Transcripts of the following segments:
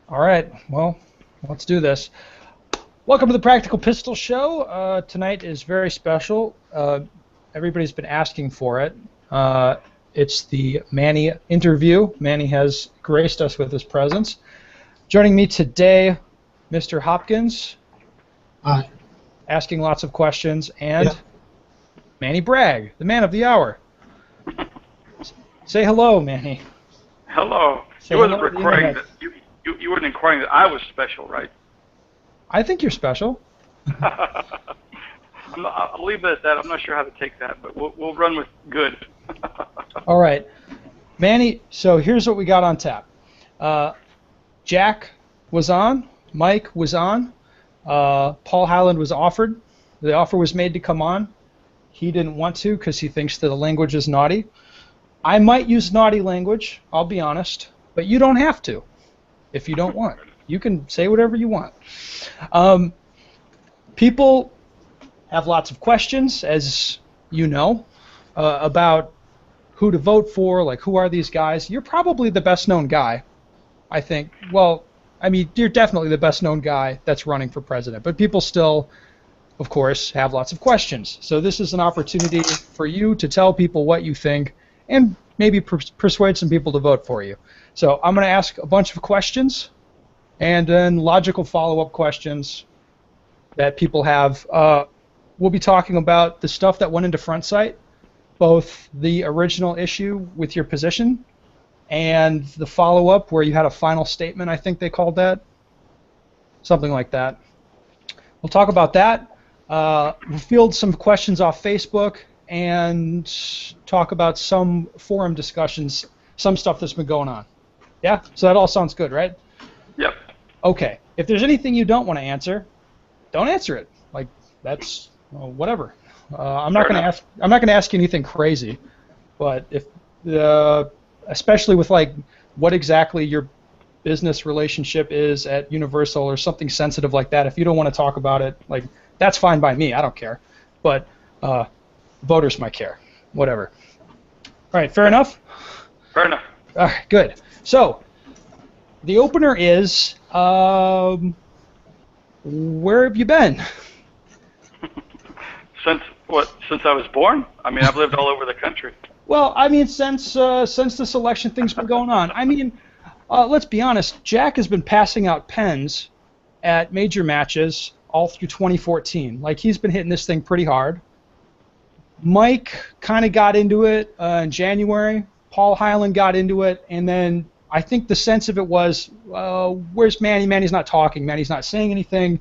All right, well, let's do this. Welcome to the Practical Pistol Show. Tonight is very special. Everybody's been asking for it. It's the Manny interview. Manny has graced us with his presence. Joining me today, Mr. Hopkins, Hi. asking lots of questions, and Yeah. Manny Bragg, the man of the hour. Say hello, Manny. Hello. Say You wasn't hello to the requiring internet. that. You weren't inquiring that I was special, right? I think you're special. I'll leave it at that. I'm not sure how to take that, but we'll run with good. All right. Manny, so here's what we got on tap. Jack was on. Mike was on. Paul Highland was offered. The offer was made to come on. He didn't want to because he thinks that the language is naughty. I might use naughty language, I'll be honest, but you don't have to if you don't want. You can say whatever you want. People have lots of questions, as you know, about who to vote for, like who are these guys. You're probably the best known guy, I think. Well, I mean, you're definitely the best known guy that's running for president, but people still, of course, have lots of questions. So this is an opportunity for you to tell people what you think and maybe persuade some people to vote for you. So I'm going to ask a bunch of questions and then logical follow-up questions that people have. We'll be talking about the stuff that went into Front Sight, both the original issue with your position and the follow-up where you had a final statement, I think they called that. Something like that. We'll talk about that. We'll field some questions off Facebook and talk about some forum discussions, some stuff that's been going on. Yeah? So that all sounds good, right? Yep. Okay. If there's anything you don't want to answer, don't answer it. Like, that's whatever. I'm not going to ask you anything crazy, but if especially with like what exactly your business relationship is at Universal or something sensitive like that, if you don't want to talk about it, like that's fine by me. I don't care. But voters might care. Whatever. All right, fair enough? Fair enough. All right, good. So, the opener is, where have you been? Since I was born? I mean, I've lived all over the country. Well, I mean, since this election thing's been going on. I mean, let's be honest. Jack has been passing out pens at major matches all through 2014. Like, he's been hitting this thing pretty hard. Mike kind of got into it in January. Paul Highland got into it, and then I think the sense of it was, where's Manny? Manny's not talking. Manny's not saying anything.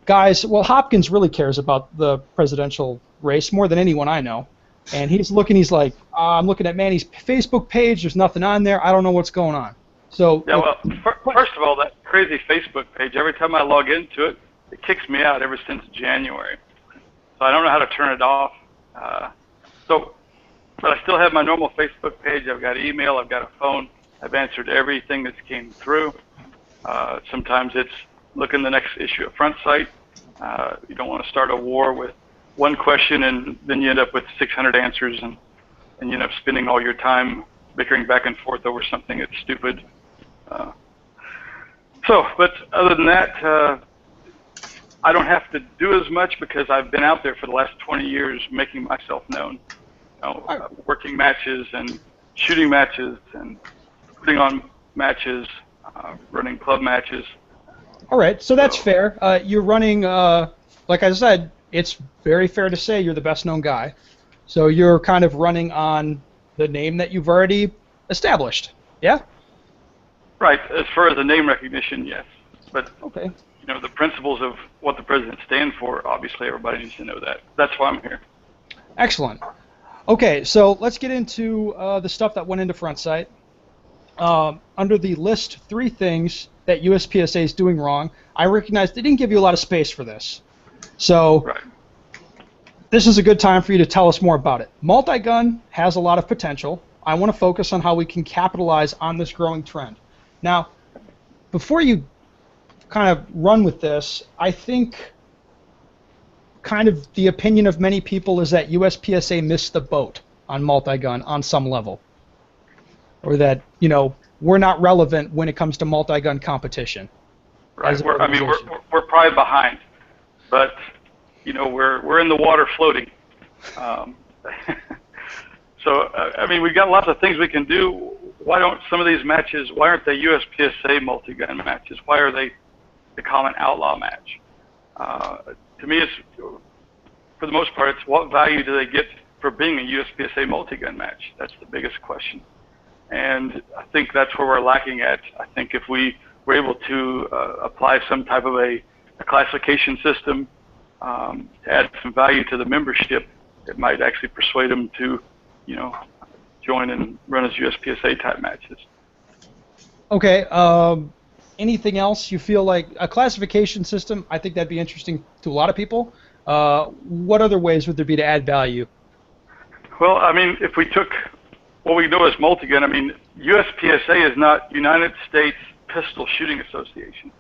Guys, well, Hopkins really cares about the presidential race more than anyone I know. And he's like, I'm looking at Manny's Facebook page. There's nothing on there. I don't know what's going on. So Yeah, well, first of all, that crazy Facebook page, every time I log into it, it kicks me out ever since January. So I don't know how to turn it off. But I still have my normal Facebook page. I've got email. I've got a phone. I've answered everything that's came through. Sometimes it's look in the next issue of Front Sight. You don't want to start a war with one question and then you end up with 600 answers and you end up spending all your time bickering back and forth over something that's stupid. But other than that, I don't have to do as much because I've been out there for the last 20 years making myself known. Working matches and shooting matches and putting on matches, running club matches. all right, so that's fair. You're running, like I said, it's very fair to say you're the best known guy. So you're kind of running on the name that you've already established. Yeah? Right. As far as the name recognition, yes. But Okay. the principles of what the president stands for, obviously everybody needs to know that. That's why I'm here. Excellent. Okay, so let's get into the stuff that went into Front Sight. Under the list 3 things that USPSA is doing wrong, I recognize they didn't give you a lot of space for this. So Right. this is a good time for you to tell us more about it. Multi-gun has a lot of potential. I want to focus on how we can capitalize on this growing trend. Now, before you kind of run with this, I think kind of the opinion of many people is that USPSA missed the boat on multi-gun on some level. Or that, we're not relevant when it comes to multi-gun competition. Right. We're probably behind, but we're in the water floating. Um, so I mean, we've got lots of things we can do. Why don't some of these matches? Why aren't they USPSA multi-gun matches? Why are they call an outlaw match? To me, it's for the most part, it's what value do they get for being a USPSA multi-gun match? That's the biggest question. And I think that's where we're lacking at. I think if we were able to apply some type of a classification system to add some value to the membership, it might actually persuade them to, join and run as USPSA type matches. Okay. Anything else you feel like a classification system? I think that'd be interesting to a lot of people. What other ways would there be to add value? Well, I mean, if we took what we know as multi-gun, I mean, USPSA is not United States Pistol Shooting Association,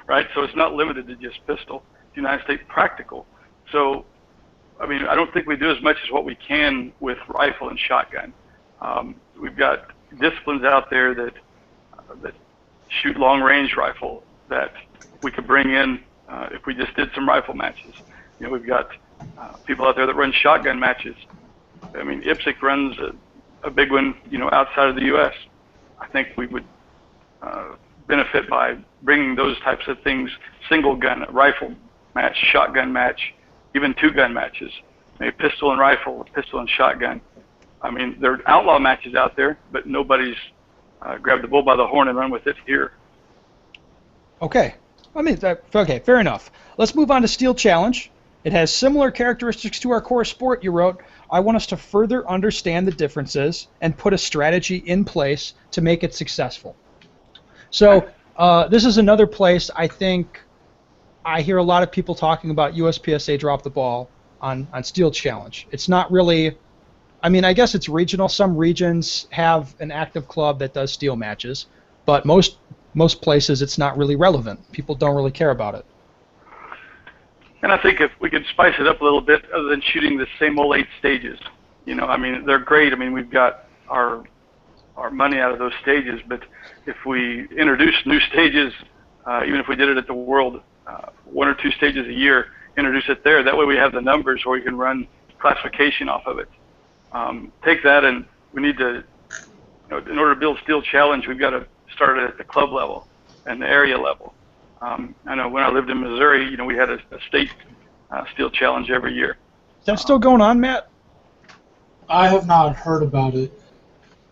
right? So it's not limited to just pistol. It's United States Practical. So, I mean, I don't think we do as much as what we can with rifle and shotgun. We've got disciplines out there that shoot long-range rifle that we could bring in if we just did some rifle matches. We've got people out there that run shotgun matches. I mean, IPSC runs a big one, outside of the U.S. I think we would benefit by bringing those types of things, single gun, rifle match, shotgun match, even two-gun matches, maybe pistol and rifle, pistol and shotgun. I mean, there are outlaw matches out there, but nobody's grabbed the bull by the horn and run with it here. Okay. Okay, fair enough. Let's move on to Steel Challenge. It has similar characteristics to our core sport, you wrote. I want us to further understand the differences and put a strategy in place to make it successful. So this is another place I think I hear a lot of people talking about USPSA drop the ball on Steel Challenge. It's not really, I mean, I guess it's regional. Some regions have an active club that does steel matches, but most places it's not really relevant. People don't really care about it. And I think if we could spice it up a little bit, other than shooting the same old 8 stages, I mean, they're great. I mean, we've got our money out of those stages, but if we introduce new stages, even if we did it at the World, 1 or 2 stages a year, introduce it there. That way we have the numbers where we can run classification off of it. Take that, and we need to, in order to build Steel Challenge, we've got to start it at the club level and the area level. I know when I lived in Missouri, we had a state Steel Challenge every year. Is that still going on, Matt? I have not heard about it.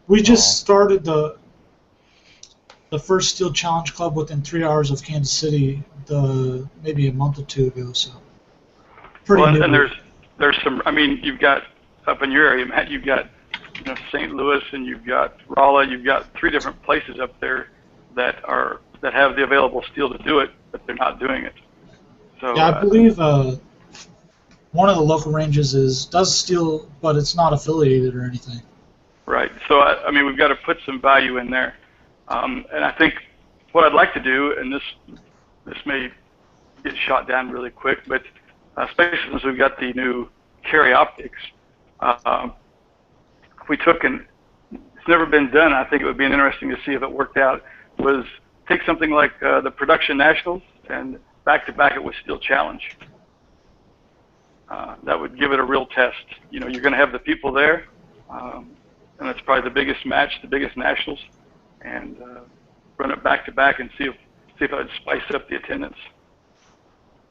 We just started the first Steel Challenge Club within 3 hours of Kansas City, maybe a month or 2 ago. So pretty new. And there's some. I mean, you've got up in your area, Matt. You've got St. Louis, and you've got Rolla. You've got 3 different places up there that have the available steel to do it, but they're not doing it. So yeah, I believe one of the local ranges does steel, but it's not affiliated or anything. Right. So I mean, we've got to put some value in there, and I think what I'd like to do, and this may get shot down really quick, but especially since we've got the new carry optics, if we took it's never been done. I think it would be interesting to see if it worked out. Was take something like the Production Nationals and back-to-back it with Steel Challenge. That would give it a real test. You're going to have the people there, and it's probably the biggest match, the biggest nationals, and run it back-to-back and see if I'd spice up the attendance,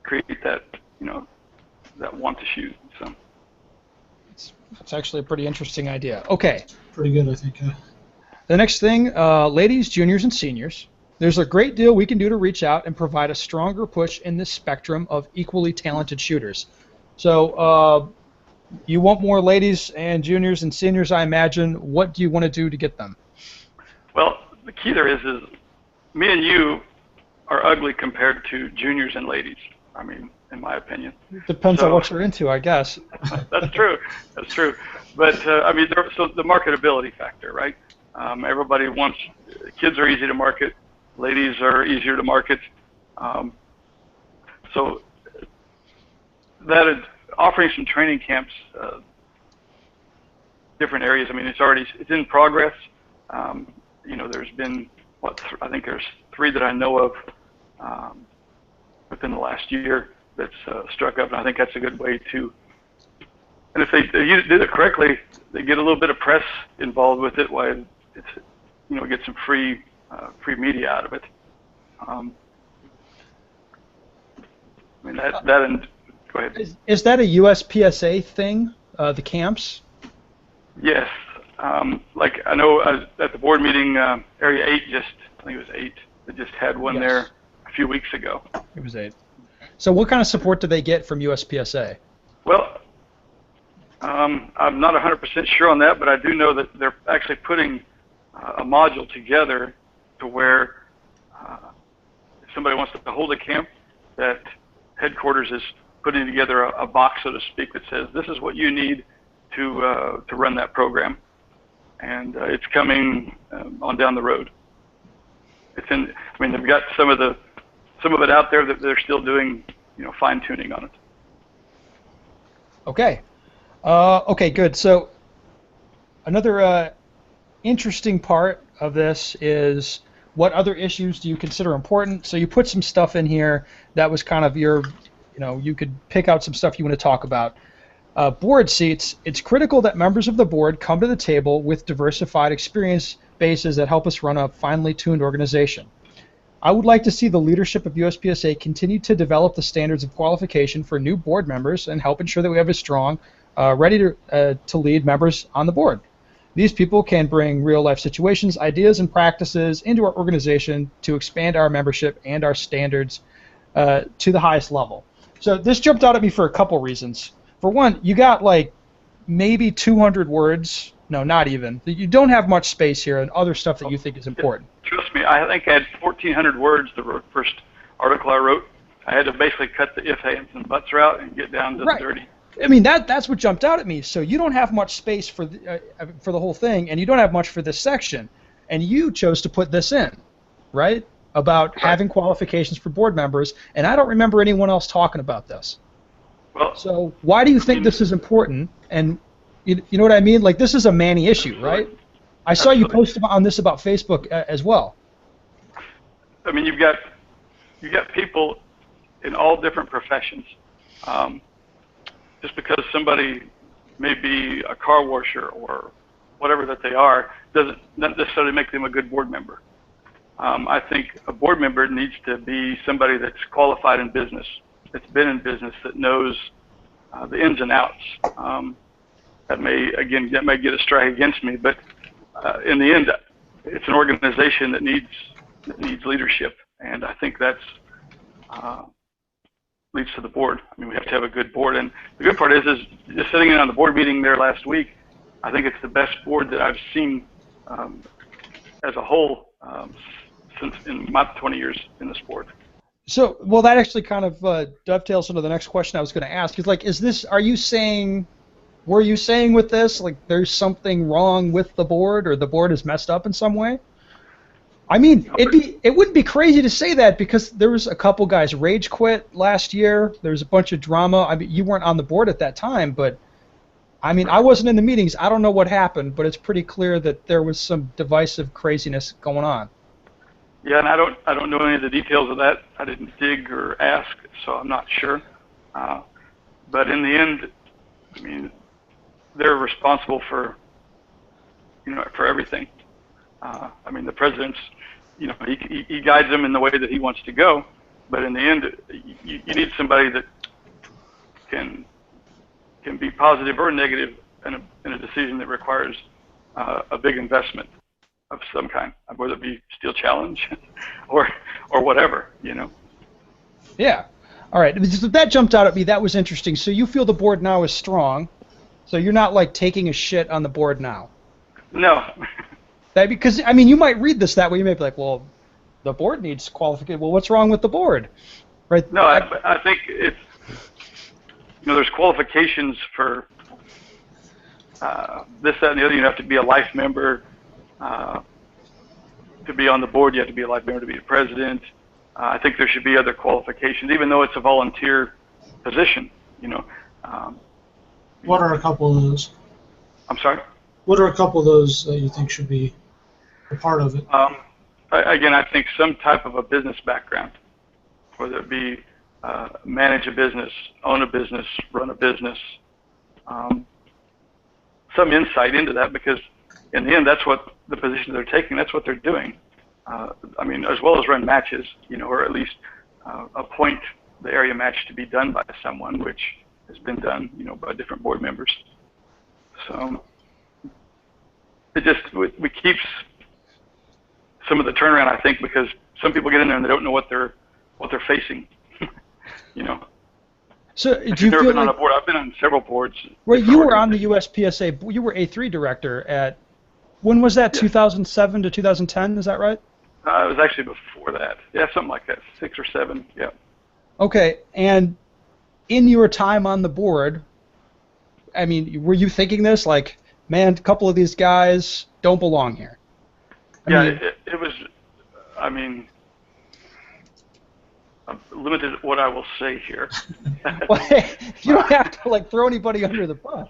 create that that want to shoot. So it's actually a pretty interesting idea. Okay. Pretty good, I think. The next thing, ladies, juniors, and seniors. There's a great deal we can do to reach out and provide a stronger push in this spectrum of equally talented shooters. So you want more ladies and juniors and seniors, I imagine. What do you want to do to get them? Well, the key there is me and you are ugly compared to juniors and ladies. I mean, in my opinion. Depends on what you're into, I guess. That's true. That's true. But, I mean, so the marketability factor, right? Everybody wants, kids are easy to market, ladies are easier to market. So that is offering some training camps, different areas. I mean, it's in progress. there's been I think there's 3 that I know of within the last year that's struck up, and I think that's a good way to. And if they did it correctly, they get a little bit of press involved with it, while it's get some free media out of it. I mean that and go ahead. Is that a USPSA thing? The camps? Yes. Like I know at the board meeting, Area 8 I think it was 8, they just had one Yes. there a few weeks ago. It was 8. So what kind of support do they get from USPSA? Well, I'm not 100% sure on that, but I do know that they're actually putting a module together to where if somebody wants to hold a camp, that headquarters is putting together a box, so to speak, that says this is what you need to run that program, and it's coming on down the road. They've got some of it out there that they're still doing, fine tuning on it. Okay. Okay, good. So another interesting part of this is what other issues do you consider important? So you put some stuff in here that was kind of your, you could pick out some stuff you want to talk about. Board seats, it's critical that members of the board come to the table with diversified experience bases that help us run a finely tuned organization. I would like to see the leadership of USPSA continue to develop the standards of qualification for new board members and help ensure that we have a strong, ready to lead members on the board. These people can bring real-life situations, ideas, and practices into our organization to expand our membership and our standards to the highest level. So this jumped out at me for a couple reasons. For one, you got like maybe 200 words. No, not even. You don't have much space here and other stuff that you think is important. Trust me, I think I had 1,400 words the first article I wrote. I had to basically cut the ifs, ands, and buts route and get down to the dirty. I mean, that's what jumped out at me. So you don't have much space for the whole thing, and you don't have much for this section, and you chose to put this in, right? About having qualifications for board members, and I don't remember anyone else talking about this. Well, so why do you think this is important? And you know what I mean? Like, this is a Manny issue, right? I saw you post on this about Facebook as well. I mean, you've got people in all different professions. Just because somebody may be a car washer or whatever that they are, doesn't necessarily make them a good board member. I think a board member needs to be somebody that's qualified in business, that's been in business, that knows the ins and outs. That may get a strike against me, but in the end, it's an organization that needs leadership, and I think that's leads to the board. I mean, we have to have a good board, and the good part is just sitting in on the board meeting there last week. I think it's the best board that I've seen as a whole since in my 20 years in the sport. So, well, that actually kind of dovetails into the next question I was going to ask. Is like, were you saying with this, like, there's something wrong with the board, or the board is messed up in some way? I mean, it wouldn't be crazy to say that, because there was a couple guys rage quit last year. There was a bunch of drama. I mean, you weren't on the board at that time, but I mean, I wasn't in the meetings. I don't know what happened, but it's pretty clear that there was some divisive craziness going on. Yeah, and I don't know any of the details of that. I didn't dig or ask, so I'm not sure. But in the end, I mean, they're responsible for everything. I mean, the president's, he guides them in the way that he wants to go, but in the end, you need somebody that can be positive or negative in a decision that requires a big investment of some kind, whether it be Steel Challenge or whatever, Yeah. All right. That jumped out at me. That was interesting. So you feel the board now is strong. So you're not like taking a shit on the board now. No. Because I mean, you might read this that way. You may be like, well, the board needs qualification. Well, what's wrong with the board? Right. No, I think it's there's qualifications for this, that, and the other. You have to be a life member. To be on the board, you have to be a life member to be the president. I think there should be other qualifications, even though it's a volunteer position. What are a couple of those? I'm sorry? What are a couple of those that you think should be? a part of it? Again, I think some type of a business background, whether it be manage a business, own a business, run a business, some insight into that, because in the end, that's what the position they're taking, that's what they're doing. I mean, as well as run matches, or at least appoint the area match to be done by someone, which has been done, by different board members. So it just we keeps some of the turnaround, I think, because some people get in there and they don't know what they're facing. So If do you you've never feel been on like, a board, I've been on several boards. well, you were on the USPSA, you were A3 director at, when was that, 2007 to 2010, is that right? It was actually before that. Yeah, something like that, 6 or 7, yeah. Okay, and in your time on the board, I mean, were you thinking this, like, man, a couple of these guys don't belong here? It was, I mean, I'm limited what I will say here. Well, hey, you don't have to, like, throw anybody under the bus.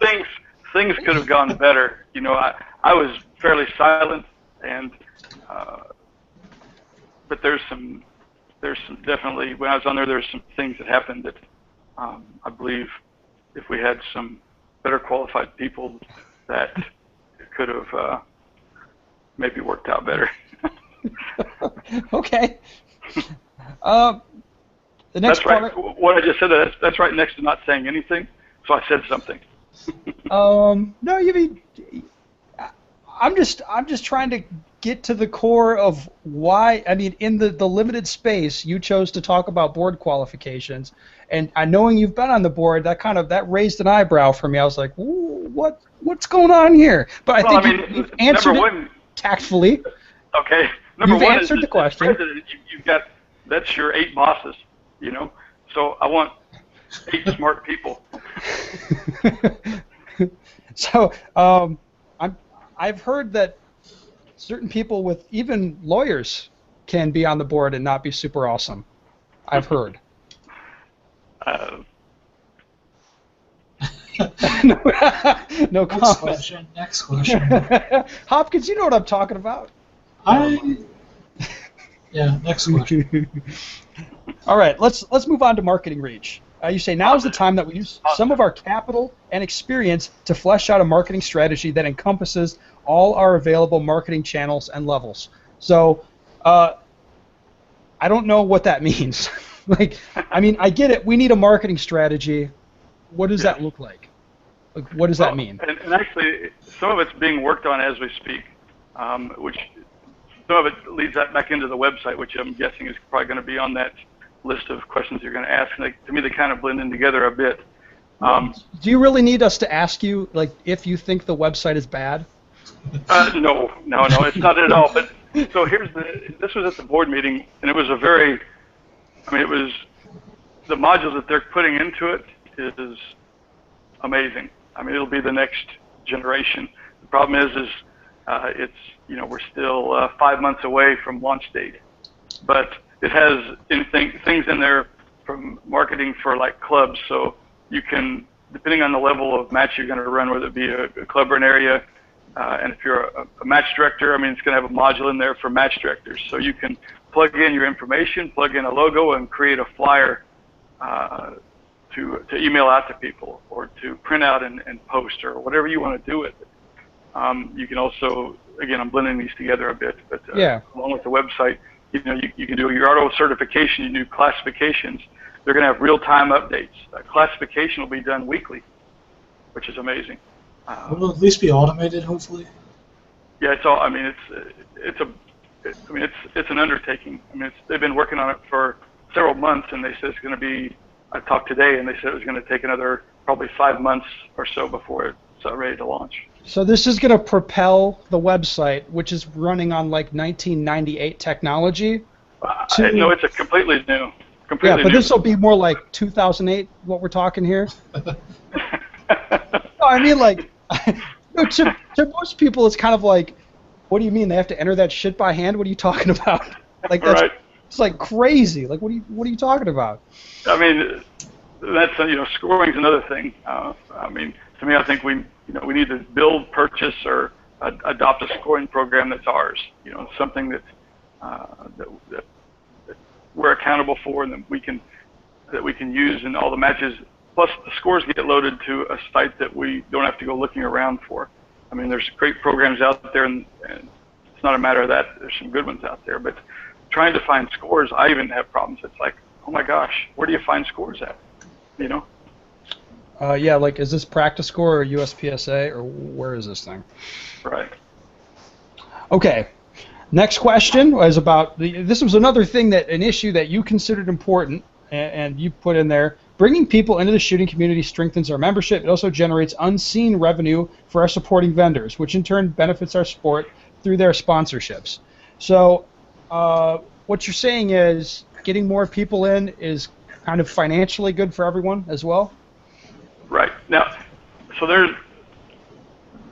Things could have gone better. I was fairly silent, and but there's some definitely, when I was on there's some things that happened that I believe if we had some better qualified people, that it could have maybe worked out better. Okay. The next That's right. part. What I just said, that's right next to not saying anything. So I said something. No, you mean, I'm just trying to get to the core of why. I mean, in the limited space, you chose to talk about board qualifications, and knowing you've been on the board, that raised an eyebrow for me. I was like, ooh, what's going on here? But I think you've answered it tactfully. Okay. Number You've one answered is the question. President, you've got, that's your 8 bosses, So I want 8 smart people. So I've heard that certain people with, even lawyers, can be on the board and not be super awesome. I've heard. No comment. Next question. Hopkins, you know what I'm talking about. Yeah, next question. All right, let's move on to marketing reach. You say now is the time that we use some of our capital and experience to flesh out a marketing strategy that encompasses all our available marketing channels and levels. So I don't know what that means. I get it. We need a marketing strategy. What does that look like? What does that mean? And actually, some of it's being worked on as we speak, which some of it leads that back into the website, which I'm guessing is probably going to be on that list of questions you're going to ask. And to me, they kind of blend in together a bit. Do you really need us to ask you, if you think the website is bad? No, it's not at all. But so this was at the board meeting, and it was it was the modules that they're putting into it is amazing. It'll be the next generation. The problem is it's, we're still 5 months away from launch date, but it has things in there from marketing for clubs, so you can, depending on the level of match you're going to run, whether it be a club or an area, and if you're a match director, it's going to have a module in there for match directors, so you can plug in your information, plug in a logo, and create a flyer to email out to people, or to print out and post, or whatever you want to do with it. You can also, again, I'm blending these together a bit, but along with the website, you can do your auto certification, you do classifications. They're going to have real-time updates. Classification will be done weekly, which is amazing. Will it at least be automated, hopefully? Yeah, it's all. It's an undertaking. They've been working on it for several months, and they said it's going to be. I talked today, and they said it was going to take another probably 5 months or so before it's ready to launch. So this is going to propel the website, which is running on 1998 technology. No, it's a completely new. This will be more like 2008. What we're talking here. No, to most people, it's kind of like, what do you mean they have to enter that shit by hand? What are you talking about? Right. It's crazy. What are you talking about? That's scoring's another thing. To me, I think we need to build, purchase, or adopt a scoring program that's ours. You know, something that that we're accountable for, and that we can use in all the matches. Plus, the scores get loaded to a site that we don't have to go looking around for. I mean, there's great programs out there, and it's not a matter of that. There's some good ones out there, but trying to find scores, I even have problems. It's like, oh my gosh, where do you find scores at? You know? Yeah, like, is this practice score or USPSA, or where is this thing? Right. Okay. Next question was about this was another thing, that an issue that you considered important, and you put in there. Bringing people into the shooting community strengthens our membership. It also generates unseen revenue for our supporting vendors, which in turn benefits our sport through their sponsorships. So what you're saying is getting more people in is kind of financially good for everyone as well? Right. Now, so there's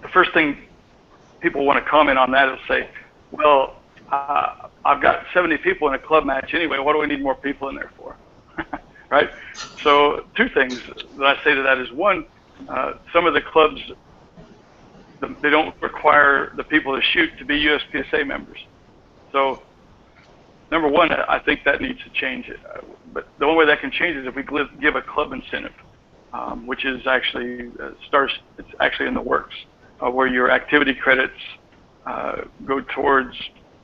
the first thing people want to comment on that is say, well, I've got 70 people in a club match anyway. What do we need more people in there for? Right? So two things that I say to that is, one, some of the clubs, they don't require the people to shoot to be USPSA members. So number one, I think that needs to change. But the only way that can change is if we give a club incentive, which is actually it's actually in the works, where your activity credits go towards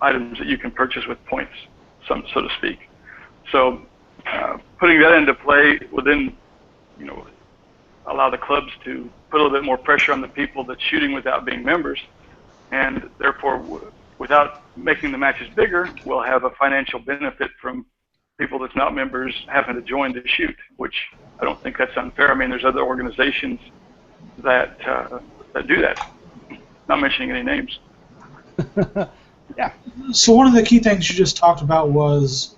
items that you can purchase with points, so to speak. So putting that into play would then, allow the clubs to put a little bit more pressure on the people that's shooting without being members, and therefore, without making the matches bigger, we'll have a financial benefit from people that's not members having to join to shoot, which I don't think that's unfair. I mean, there's other organizations that do that. Not mentioning any names. Yeah. So one of the key things you just talked about was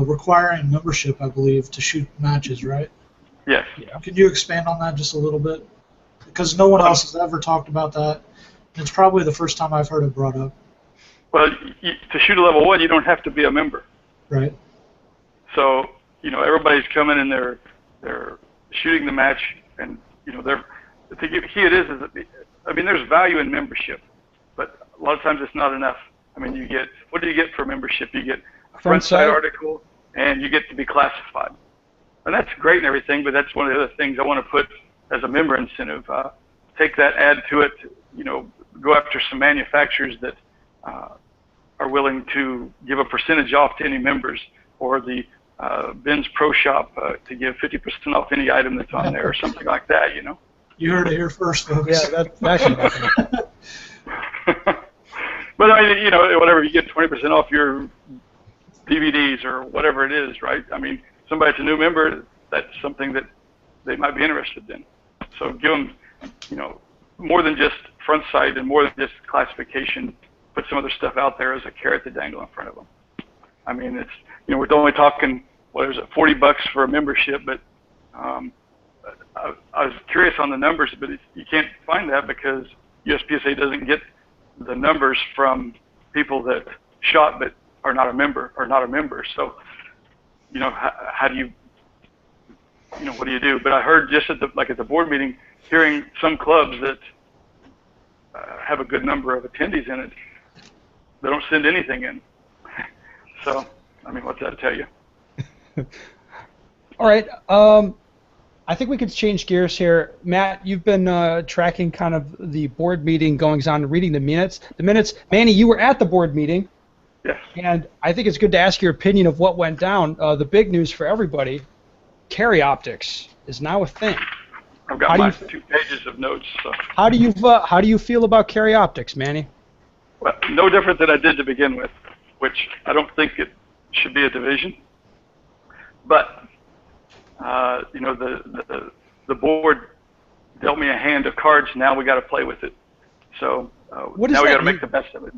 requiring membership, I believe, to shoot matches, right? Yes. Yeah. Could you expand on that just a little bit? Because no one else has ever talked about that. It's probably the first time I've heard it brought up. Well, to shoot a level 1, you don't have to be a member. Right. So, everybody's coming and they're shooting the match, and, the key it is that, there's value in membership, but a lot of times it's not enough. I mean, what do you get for membership? You get a front side article, and you get to be classified. And that's great and everything, but that's one of the other things I want to put as a member incentive. Take that, add to it, go after some manufacturers that are willing to give a percentage off to any members, or the Ben's Pro Shop to give 50% off any item that's on there, or something like that, You heard it here first, folks. Yeah, that should happen. But whatever, you get 20% off your DVDs or whatever it is, right? I mean, somebody that's a new member, that's something that they might be interested in. So give them, more than just front sight and more than just classification. Put some other stuff out there as a carrot to dangle in front of them. I mean, it's, we're only talking, $40 for a membership, but I was curious on the numbers, but you can't find that because USPSA doesn't get the numbers from people that shot but are not a member So, how do you, what do you do? But I heard just at the board meeting, hearing some clubs that have a good number of attendees in it, they don't send anything in. So, what's that tell you? All right. I think we could change gears here. Matt, you've been tracking kind of the board meeting goings on, reading the minutes. Manny, you were at the board meeting. Yes. And I think it's good to ask your opinion of what went down. The big news for everybody, carry optics is now a thing. I've got my 2 pages of notes. So. How do you feel about carry optics, Manny? Well, no different than I did to begin with, which I don't think it should be a division. But the board dealt me a hand of cards. Now we got to play with it. So now we got to make the best of it.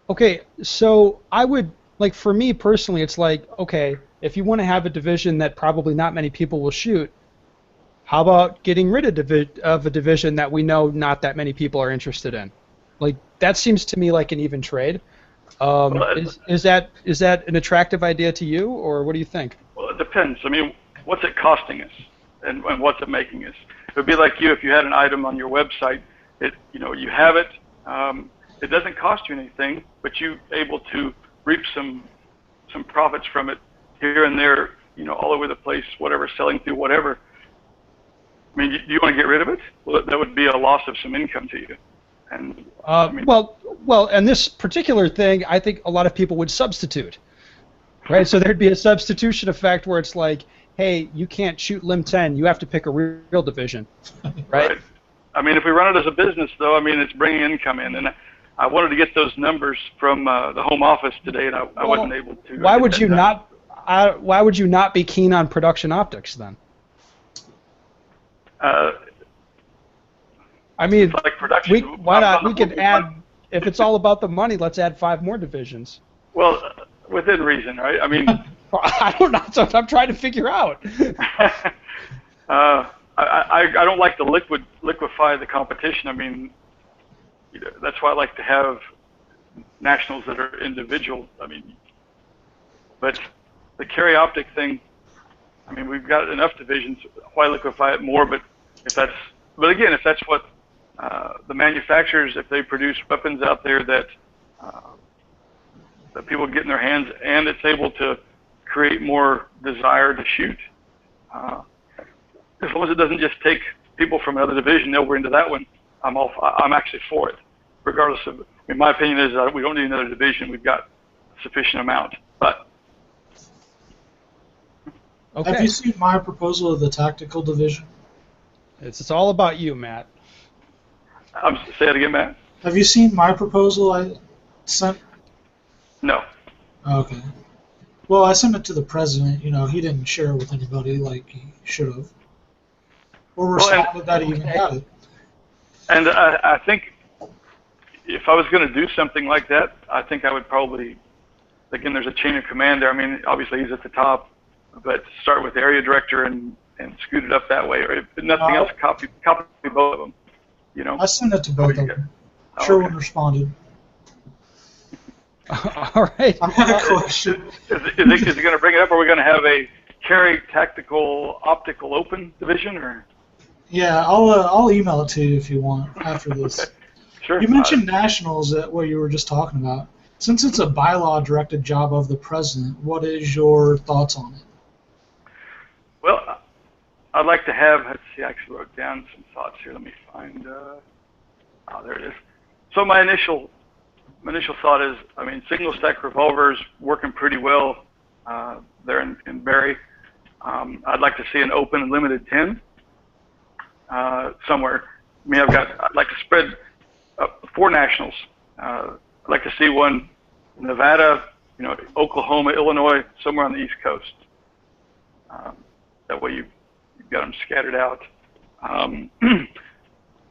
Okay, so I would, for me personally, it's like, okay, if you want to have a division that probably not many people will shoot, how about getting rid of a division that we know not that many people are interested in? That seems to me like an even trade. Is that an attractive idea to you, or what do you think? Well, it depends. What's it costing us, and what's it making us? It would be like if you had an item on your website, you have it, It doesn't cost you anything, but you're able to reap some profits from it here and there, all over the place, whatever, selling through whatever. I mean, do you want to get rid of it? Well, that would be a loss of some income to you. And well, and this particular thing, I think a lot of people would substitute, right? So there'd be a substitution effect where it's like, hey, you can't shoot limb 10, you have to pick a real division, right? I mean, if we run it as a business, though, I mean, it's bringing income in, and I wanted to get those numbers from the home office today, and I wasn't able to. Why would you not? Why would you not be keen on production optics then? I mean, like production. Why not? We could add. If it's all about the money, let's add 5 more divisions. Well, within reason, right? I mean, I don't know. That's what I'm trying to figure out. I don't like to liquefy the competition. I mean, that's why I like to have nationals that are individual. I mean, but the carry optic thing, I mean, we've got enough divisions. Why liquefy it more? But again, if that's what the manufacturers, if they produce weapons out there that people get in their hands, and it's able to create more desire to shoot, as long as it doesn't just take people from another division over into that one, I'm actually for it. Regardless of, I mean, my opinion is that we don't need another division. We've got a sufficient amount. But okay. Have you seen my proposal of the tactical division? It's all about you, Matt. Say it again, Matt. Have you seen my proposal I sent? No. Okay. Well, I sent it to the president. He didn't share it with anybody like he should have. Or responded that he even got it. And I think if I was going to do something like that, I think I would probably, again, there's a chain of command there. I mean, obviously he's at the top, but start with the area director and scoot it up that way. Or if nothing else, copy both of them. I sent it to both of them. Sherwin responded. All right. I had a question. Is it going to bring it up? Or are we going to have a carry tactical optical open division, or? Yeah, I'll email it to you if you want after this. Okay. Sure. You mentioned nationals, what you were just talking about. Since it's a bylaw-directed job of the president, what is your thoughts on it? Well, I'd like to have. Let's see. I actually wrote down some thoughts here. Let me find. There it is. So my initial thought is, I mean, single stack revolvers working pretty well there in Barry. I'd like to see an open and limited 10 somewhere. I mean, I'd like to spread 4 nationals. I'd like to see one in Nevada, Oklahoma, Illinois, somewhere on the East Coast. That way you've got them scattered out.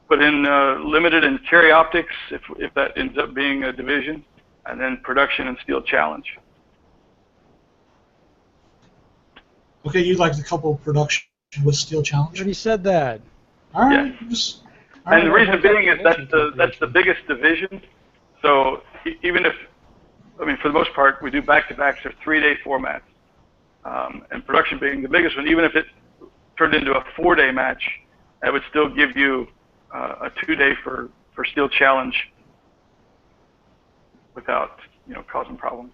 But in limited and carry optics, if that ends up being a division, and then production and steel challenge. Okay, you'd like the couple production with steel challenge? I already said that. All right. Yeah. And the reason being is that's the biggest division. So even if, I mean, for the most part, we do back-to-backs or 3-day formats. And production being the biggest one, even if it turned into a 4-day match, that would still give you a 2-day for steel challenge without, causing problems.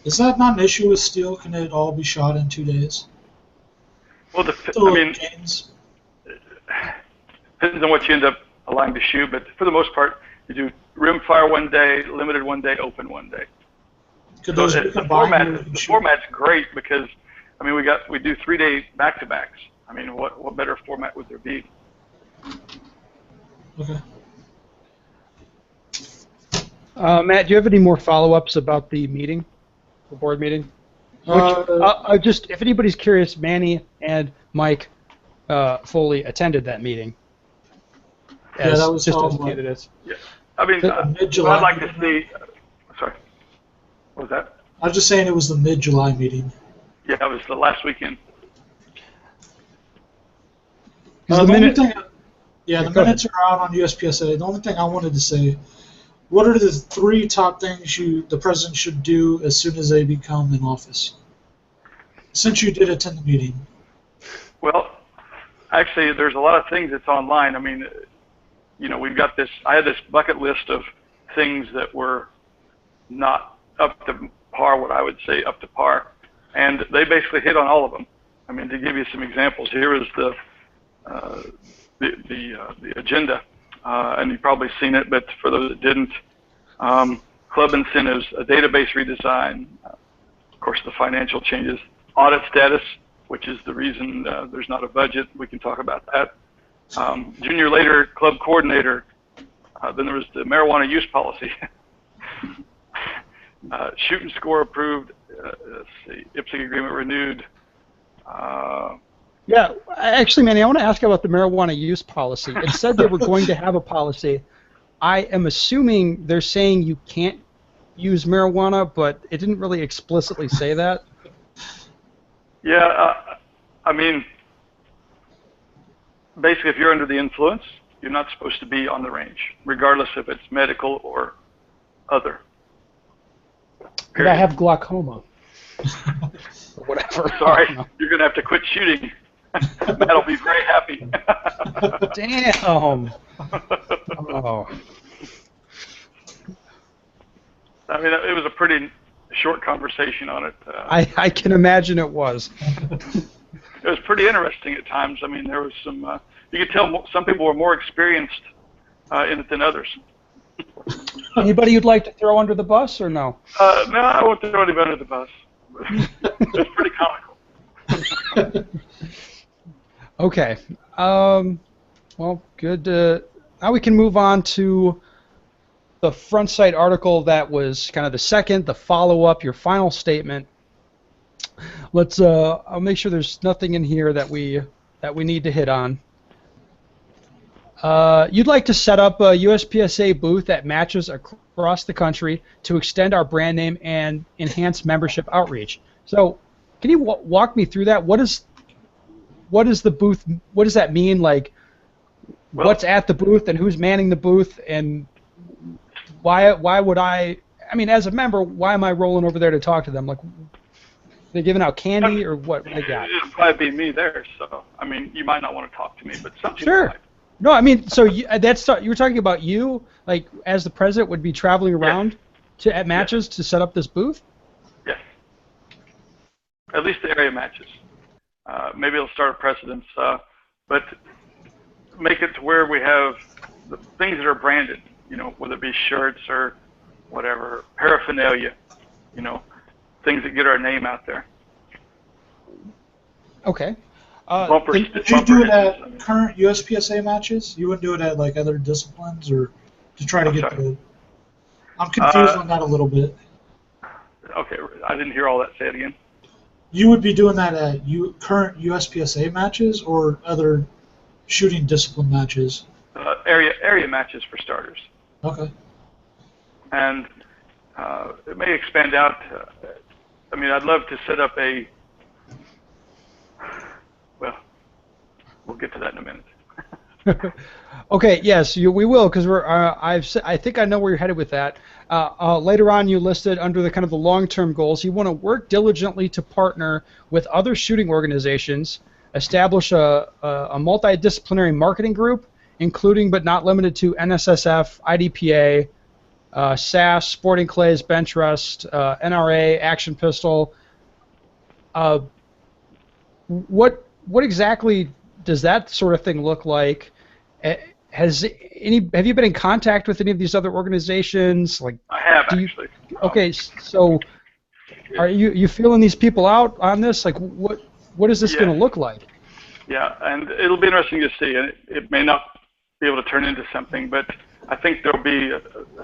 Is that not an issue with steel? Can it all be shot in 2 days? Well, Games? Depends on what you end up allowing to shoot, but for the most part, you do rim fire 1 day, limited 1 day, open 1 day. Could those so the format's great because, I mean, we do 3-day back-to-backs. I mean, what better format would there be? Okay. Matt, do you have any more follow-ups about the meeting, the board meeting? Just if anybody's curious, Manny and Mike Foley attended that meeting. Yeah, that was just held as candidates. Yeah. I mean, mid-July I'd like to see. Sorry. What was that? I was just saying it was the mid-July meeting. Yeah, it was the last weekend. The minutes are out on USPSA. The only thing I wanted to say, what are the 3 top things the president should do as soon as they become in office? Since you did attend the meeting. Well, actually, there's a lot of things that's online. I mean, we've got this. I had this bucket list of things that were not up to par, what I would say up to par, and they basically hit on all of them. I mean, to give you some examples, here is the agenda, and you've probably seen it, but for those that didn't, club incentives, a database redesign, of course the financial changes, audit status, which is the reason there's not a budget. We can talk about that. Junior later club coordinator. Then there was the marijuana use policy. Shoot and score approved. Let's see, IPSC agreement renewed. Yeah, actually, Manny, I want to ask about the marijuana use policy. It said they were going to have a policy. I am assuming they're saying you can't use marijuana, but it didn't really explicitly say that. Yeah, I mean, basically, if you're under the influence, you're not supposed to be on the range, regardless if it's medical or other. Could I have glaucoma? Or whatever. Sorry, you're going to have to quit shooting. Matt'll be very happy. Damn. Oh. I mean, it was a pretty short conversation on it. I can imagine it was. It was pretty interesting at times. I mean, there was some. You could tell some people were more experienced in it than others. Anybody you'd like to throw under the bus, or no? No, I won't throw anybody under the bus. It was pretty comical. Okay. Well, good. Now we can move on to the front site article that was kind of the follow-up, your final statement. Let's. I'll make sure there's nothing in here that we need to hit on. You'd like to set up a USPSA booth at matches across the country to extend our brand name and enhance membership outreach. So, can you walk me through that? What is the booth? What does that mean? Like, Well, what's at the booth and who's manning the booth, and why would I? I mean, as a member, why am I rolling over there to talk to them? Like, they giving out candy or what? What they got? It'll probably be me there. So, I mean, you might not want to talk to me, but some people Sure. might. No, I mean, so you were talking about you, like, as the president would be traveling around at matches to set up this booth? Yes. At least the area matches. Maybe it'll start a precedence, but make it to where we have the things that are branded, whether it be shirts or whatever, paraphernalia, things that get our name out there. Okay. Did you do it at current USPSA matches? You wouldn't do it at like other disciplines, or to try to get the? I'm confused on that a little bit. Okay, I didn't hear all that. Say it again. You would be doing that at current USPSA matches or other shooting discipline matches? Area matches for starters. Okay. And it may expand out. I mean, I'd love to set up a. Well, we'll get to that in a minute. Okay, yes, we will, because I think I know where you're headed with that. Later on, you listed under the kind of the long-term goals, you want to work diligently to partner with other shooting organizations, establish a multidisciplinary marketing group, including but not limited to NSSF, IDPA, SAS, Sporting Clays, Bench Rest, NRA, Action Pistol. What exactly does that sort of thing look like? Have you been in contact with any of these other organizations? Like, I have actually. Okay, so are you feeling these people out on this? Like, what is this going to look like? Yeah, and it'll be interesting to see. And it may not be able to turn into something, but I think there'll be a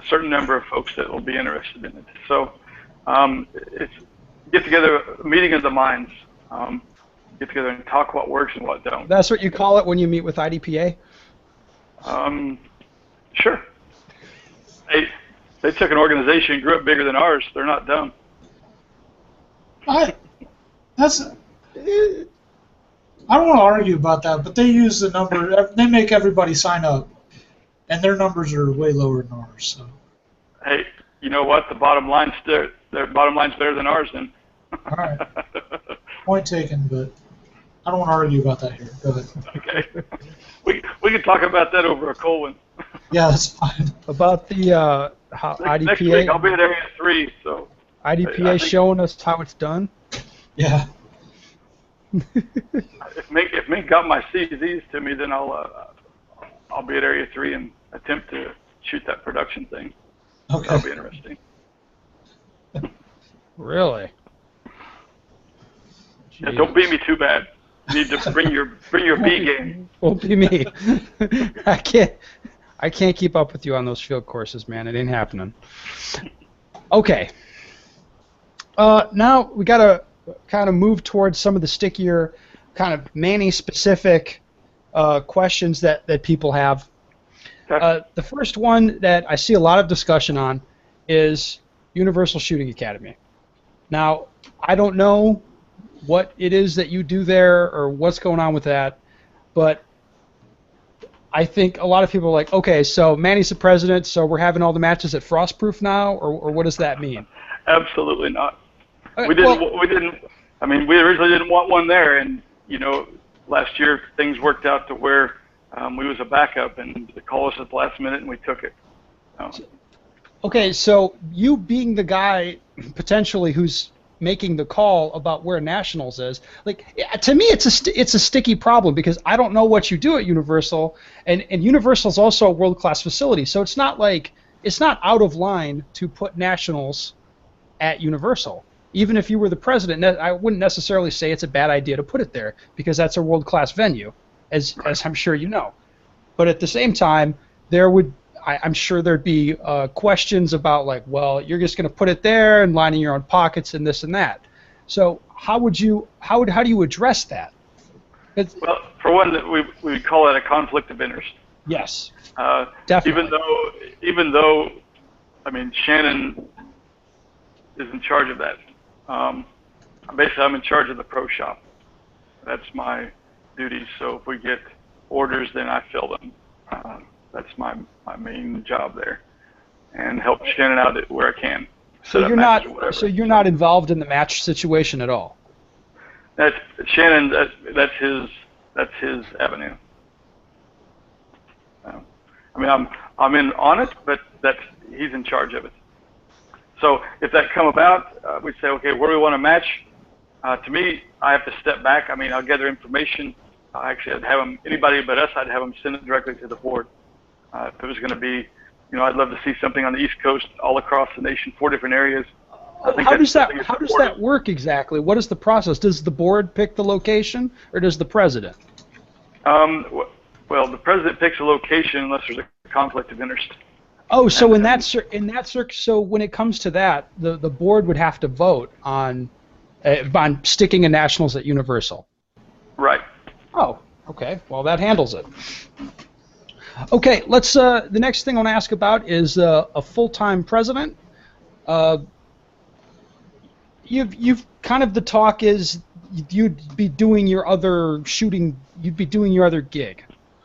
certain number of folks that will be interested in it. So it's get together, a meeting of the minds. Get together and talk what works and what don't. That's what you call it when you meet with IDPA? Sure. They took an organization and grew up bigger than ours. They're not dumb. I don't want to argue about that, but they use the number. They make everybody sign up, and their numbers are way lower than ours. So. Hey, you know what? Their bottom line's better than ours. Then. All right. Point taken, but I don't want to argue about that here. Go ahead. Okay. We can talk about that over a cold one. Yeah, that's fine. About the Next week I'll IDPA. be at Area 3, so I IDPA think showing us how it's done. Yeah. if Mink got my CZs to me, then I'll be at Area 3 and attempt to shoot that production thing. Okay. That'll be interesting. Really? Yeah, don't beat me too bad. You need to bring your B game. Won't be me. I can't keep up with you on those field courses, man. It ain't happening. Okay. Now we got to kind of move towards some of the stickier, kind of Manny-specific questions that people have. Okay. The first one that I see a lot of discussion on is Universal Shooting Academy. Now, I don't know what it is that you do there or what's going on with that, but I think a lot of people are like, okay, so Manny's the president, so we're having all the matches at Frostproof now, or what does that mean? Absolutely not. Okay, We didn't. well, We didn't. I mean, we originally didn't want one there, and last year things worked out to where we was a backup, and they called us at the last minute, and we took it. okay, so you being the guy potentially who's making the call about where Nationals is, like to me, it's a sticky problem because I don't know what you do at Universal, and Universal's also a world-class facility, so it's not out of line to put Nationals at Universal. Even if you were the president, I wouldn't necessarily say it's a bad idea to put it there because that's a world-class venue, as I'm sure you know. But at the same time, I'm sure there'd be questions about like, well, you're just going to put it there and lining your own pockets and this and that. So how do you address that? Well, for one, we call that a conflict of interest. Yes, Uh, definitely. even though, I mean, Shannon is in charge of that. Basically, I'm in charge of the pro shop. That's my duty. So if we get orders, then I fill them. That's my main job there, and help Shannon out where I can. So you're not involved in the match situation at all. That's Shannon. That's his avenue. I mean, I'm in on it, but he's in charge of it. So if that come about, we say, okay, where do we want to match? To me, I have to step back. I mean, I'll gather information. Actually, I'd have them, anybody but us, I'd have them send it directly to the board. If it was going to be, I'd love to see something on the East Coast, all across the nation, 4 different areas. How does that work exactly? What is the process? Does the board pick the location, or does the president? Well, the president picks a location unless there's a conflict of interest. Oh, so so when it comes to that, the board would have to vote on sticking a Nationals at Universal. Right. Oh, okay. Well, that handles it. Okay, let's. The next thing I want to ask about is a full-time president. You've kind of the talk is you'd be doing your other shooting. You'd be doing your other gig,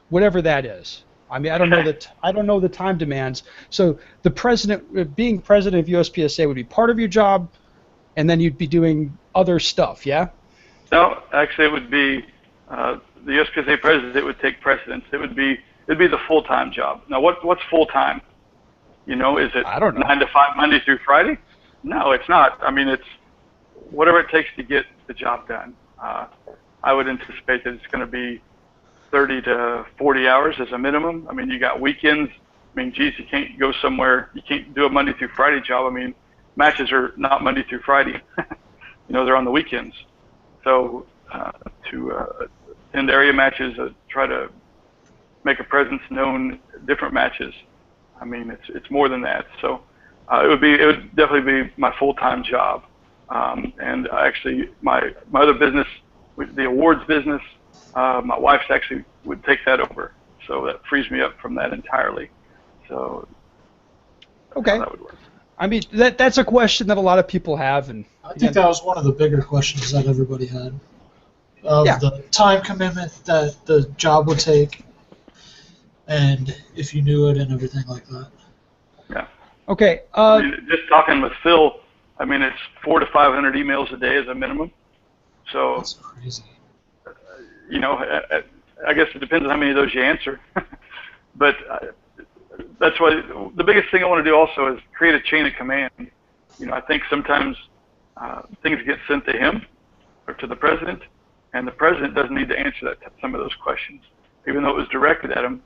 whatever that is. I mean, I don't know the time demands. So the president, being president of USPSA, would be part of your job, and then you'd be doing other stuff. Yeah. No, actually, it would be the USPSA president would take precedence. It'd be the full-time job. Now, what's full-time? Is it I don't know. 9 to 5 Monday through Friday? No, it's not. I mean, it's whatever it takes to get the job done. I would anticipate that it's going to be 30 to 40 hours as a minimum. I mean, you got weekends. I mean, geez, you can't go somewhere. You can't do a Monday through Friday job. I mean, matches are not Monday through Friday. They're on the weekends. So to attend area matches, try to make a presence known, different matches. I mean, it's more than that. So it would definitely be my full-time job. And actually, my other business, the awards business, my wife's actually would take that over. So that frees me up from that entirely. So okay, that would work. I mean, that's a question that a lot of people have, and I think that was one of the bigger questions that everybody had of the time commitment that the job would take, and if you knew it and everything like that. Yeah. Okay. I mean, just talking with Phil, I mean, it's 400 to 500 emails a day as a minimum. So That's crazy. I guess it depends on how many of those you answer. But that's why the biggest thing I want to do also is create a chain of command. I think sometimes things get sent to him or to the president, and the president doesn't need to answer some of those questions. Even though it was directed at him,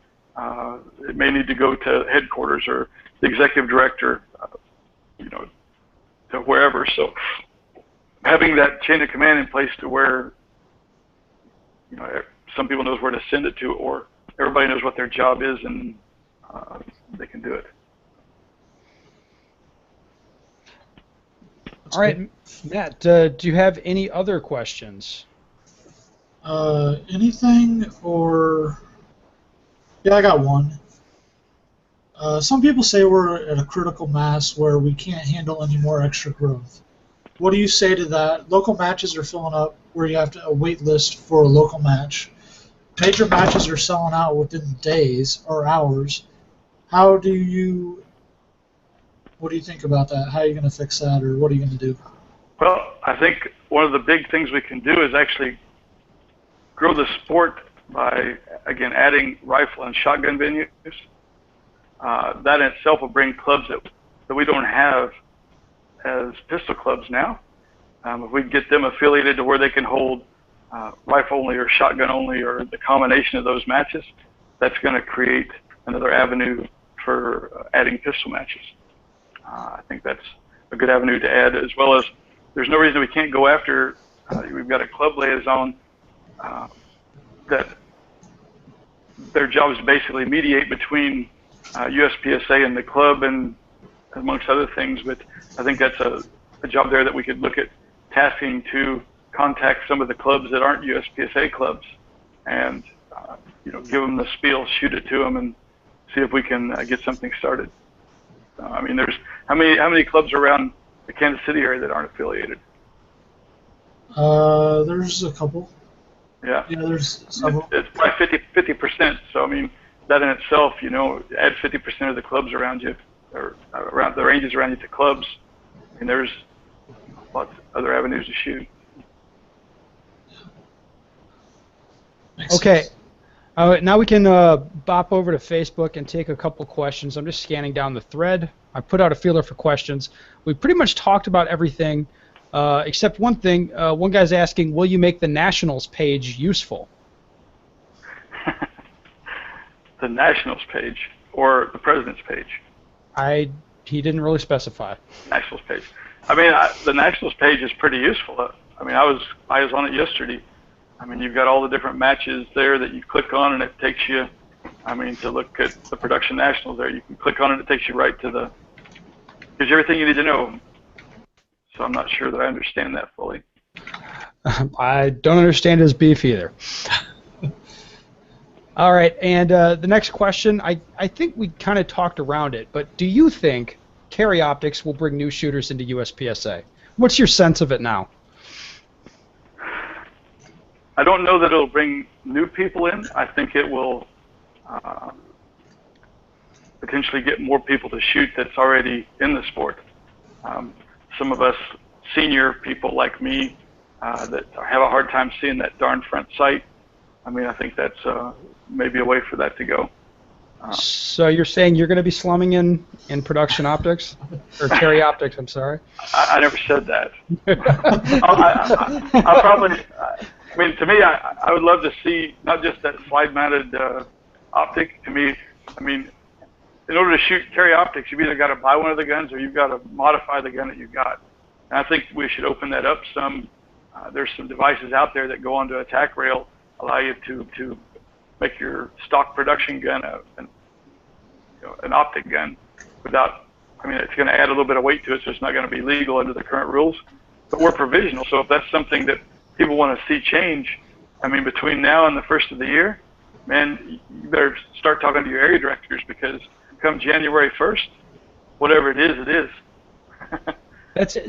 it may need to go to headquarters or the executive director, to wherever. So having that chain of command in place to where, some people knows where to send it to, or everybody knows what their job is, and they can do it. All right, Matt, do you have any other questions? Anything or... Yeah, I got one. Some people say we're at a critical mass where we can't handle any more extra growth. What do you say to that? Local matches are filling up where you have a wait list for a local match. Major matches are selling out within days or hours. What do you think about that? How are you going to fix that, or what are you going to do? Well, I think one of the big things we can do is actually grow the sport by, again, adding rifle and shotgun venues. That in itself will bring clubs that we don't have as pistol clubs now. If we get them affiliated to where they can hold rifle only or shotgun only, or the combination of those matches, that's going to create another avenue for adding pistol matches. I think that's a good avenue to add, as well as there's no reason we can't go after. We've got a club liaison that their job is to basically mediate between USPSA and the club, and amongst other things. But I think that's a job there that we could look at tasking to contact some of the clubs that aren't USPSA clubs, and give them the spiel, shoot it to them, and see if we can get something started. There's how many clubs around the Kansas City area that aren't affiliated? There's a couple. Yeah. Yeah, there's several. It's probably 50%. So that in itself, add 50% of the clubs around you, or around the ranges around you to clubs. There's lots of other avenues to shoot. Okay. Now we can bop over to Facebook and take a couple questions. I'm just scanning down the thread. I put out a feeler for questions. We pretty much talked about everything except one thing. One guy's asking, will you make the Nationals page useful? The Nationals page or the President's page? He didn't really specify. Nationals page. The Nationals page is pretty useful. I was on it yesterday. You've got all the different matches there that you click on, and it takes you, to look at the production nationals there. You can click on it, it takes you right to gives you everything you need to know. So I'm not sure that I understand that fully. I don't understand his beef either. All right, and the next question, I think we kind of talked around it, but do you think carry optics will bring new shooters into USPSA? What's your sense of it now? I don't know that it'll bring new people in. I think it will potentially get more people to shoot that's already in the sport. Some of us senior people like me that have a hard time seeing that darn front sight. I think that's maybe a way for that to go. So you're saying you're going to be slumming in production optics? Or carry optics, I'm sorry. I never said that. I'll probably... to me, I would love to see not just that slide-mounted optic. To me, in order to shoot carry optics, you've either got to buy one of the guns or you've got to modify the gun that you've got. And I think we should open that up some. There's some devices out there that go onto a tack rail, allow you to make your stock production gun an optic gun without. It's going to add a little bit of weight to it, so it's not going to be legal under the current rules. But we're provisional, so if that's something that people want to see change, between now and the first of the year, man, you better start talking to your area directors, because come January 1st, whatever it is, it is.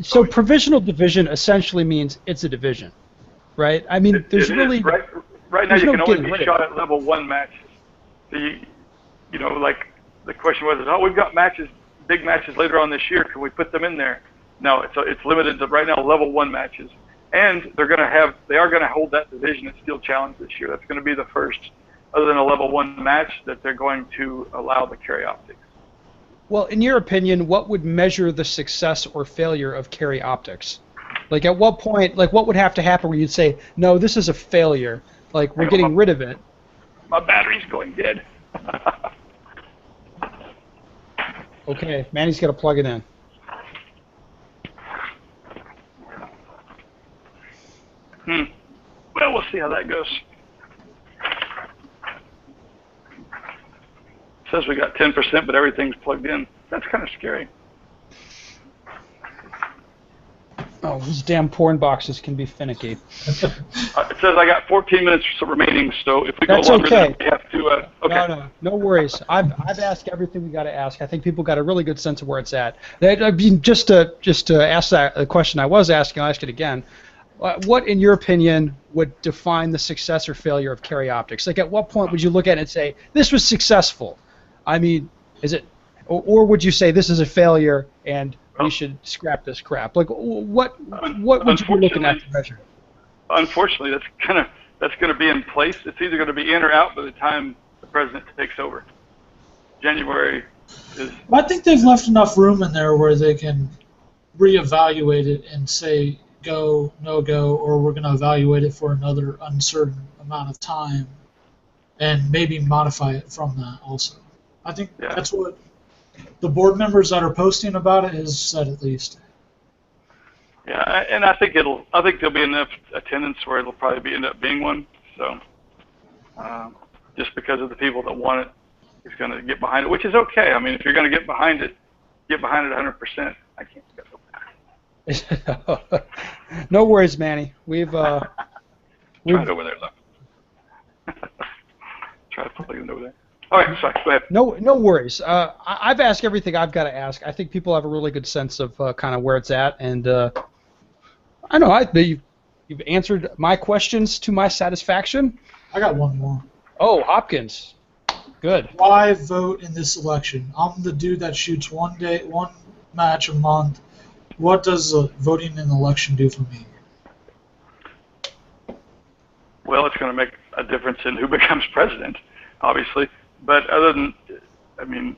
So provisional division essentially means it's a division, right? There's really... Right now you can only be shot at level 1 matches. So like the question was, we've got big matches later on this year, can we put them in there? No, it's limited to right now level 1 matches. And they are going to hold that division at Steel Challenge this year. That's going to be the first other than a level 1 match, that they're going to allow the carry optics. Well, in your opinion, what would measure the success or failure of carry optics? Like, at what point, like, what would have to happen where you'd say, no, this is a failure, like, we're getting rid of it? My battery's going dead. Okay, Manny's got to plug it in. Well, we'll see how that goes. Says we got 10%, but everything's plugged in. That's kind of scary. Oh, these damn porn boxes can be finicky. It says I got 14 minutes remaining, so if we That's go longer, okay. then we have to. Okay. No worries. I've asked everything we got to ask. I think people got a really good sense of where it's at. I mean, just to ask that question I was asking, I'll ask it again. What, in your opinion, would define the success or failure of carry optics? Like, at what point would you look at it and say this was successful? I mean, is it, or would you say this is a failure and we should scrap this crap? Like, what would you be looking at to measure? Unfortunately, that's going to be in place. It's either going to be in or out by the time the president takes over. January is. I think they've left enough room in there where they can reevaluate it and say go, no go, or we're going to evaluate it for another uncertain amount of time, and maybe modify it from that also. I think that's what the board members that are posting about it has said, at least. Yeah, and I think there'll be enough attendance where it'll probably end up being one. So, just because of the people that want it, is going to get behind it, which is okay. I mean, if you're going to get behind it 100%. I can't go back. No worries, Manny. We've Try it over there, look. Try to plug it over there. All right, sorry, go ahead. No worries. I've asked everything I've got to ask. I think people have a really good sense of kind of where it's at, and I know you've answered my questions to my satisfaction. I got one more. Oh, Hopkins. Good. Why vote in this election? I'm the dude that shoots one match a month. What does voting in an election do for me? Well, it's going to make a difference in who becomes president, obviously. But other than, I mean,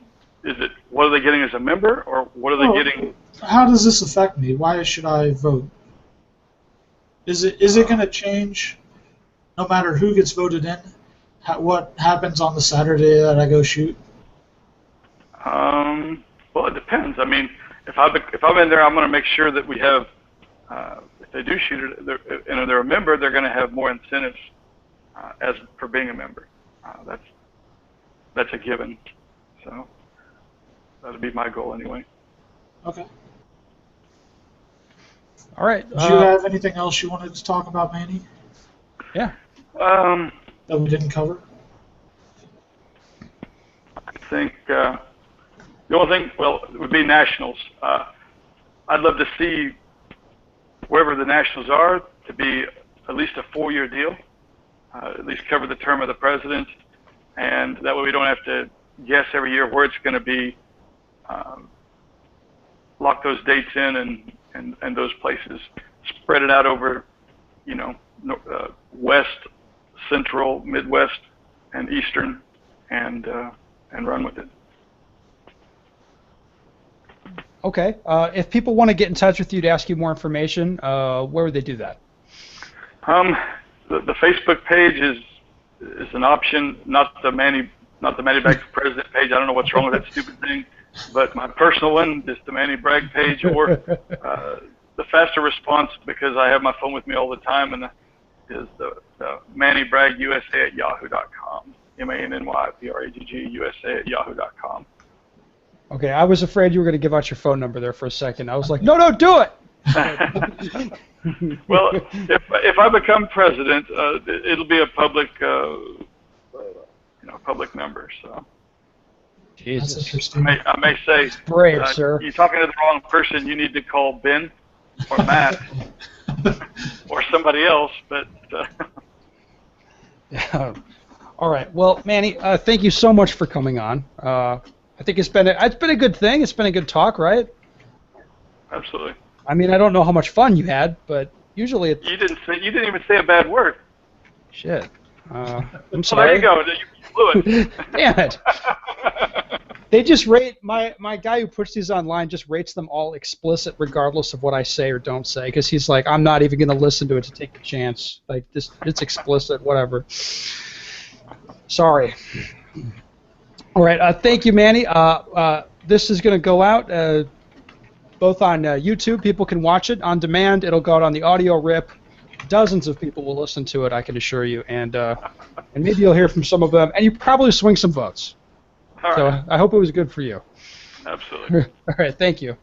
what are they getting as a member, or what are they getting? How does this affect me? Why should I vote? Is it going to change no matter who gets voted in? What happens on the Saturday that I go shoot? Well, it depends. I mean, if I'm in there, I'm going to make sure that we have. If they do shoot it, and they're a member, they're going to have more incentives as for being a member. That's a given. So that'll be my goal anyway. Okay. All right. Do you have anything else you wanted to talk about, Manny? Yeah. That we didn't cover? I think the only thing, it would be nationals. I'd love to see wherever the nationals are to be at least a 4-year deal, at least cover the term of the president, and that way we don't have to guess every year where it's going to be. Lock those dates in and those places. Spread it out over, West, Central, Midwest, and Eastern, and run with it. Okay. If people want to get in touch with you to ask you more information, where would they do that? The Facebook page is an option, not the Manny Bragg for President page. I don't know what's wrong with that stupid thing, but my personal one is the Manny Bragg page, or the faster response, because I have my phone with me all the time, and is the Manny Bragg USA at yahoo.com. MANNYPRAGG USA at yahoo.com. Okay, I was afraid you were going to give out your phone number there for a second. I was like, no, do it. Well, if I become president, it'll be a public, public number. So. Jesus. That's interesting. I may say, it's brave, sir. You're talking to the wrong person. You need to call Ben or Matt or somebody else. But. All right. Well, Manny, thank you so much for coming on. I think it's been a good thing. It's been a good talk, right? Absolutely. I mean, I don't know how much fun you had, but usually it's... You didn't even say a bad word. Shit. I'm Well, sorry. there you go. You blew it. Damn it. They just rate my guy who puts these online just rates them all explicit regardless of what I say or don't say because he's like I'm not even gonna listen to it to take a chance like this it's explicit whatever. Sorry. All right. Thank you, Manny. This is gonna go out both on YouTube. People can watch it on demand. It'll go out on the audio rip. Dozens of people will listen to it. I can assure you, and maybe you'll hear from some of them, and you probably swing some votes. All So right. I hope it was good for you. Absolutely. All right, thank you.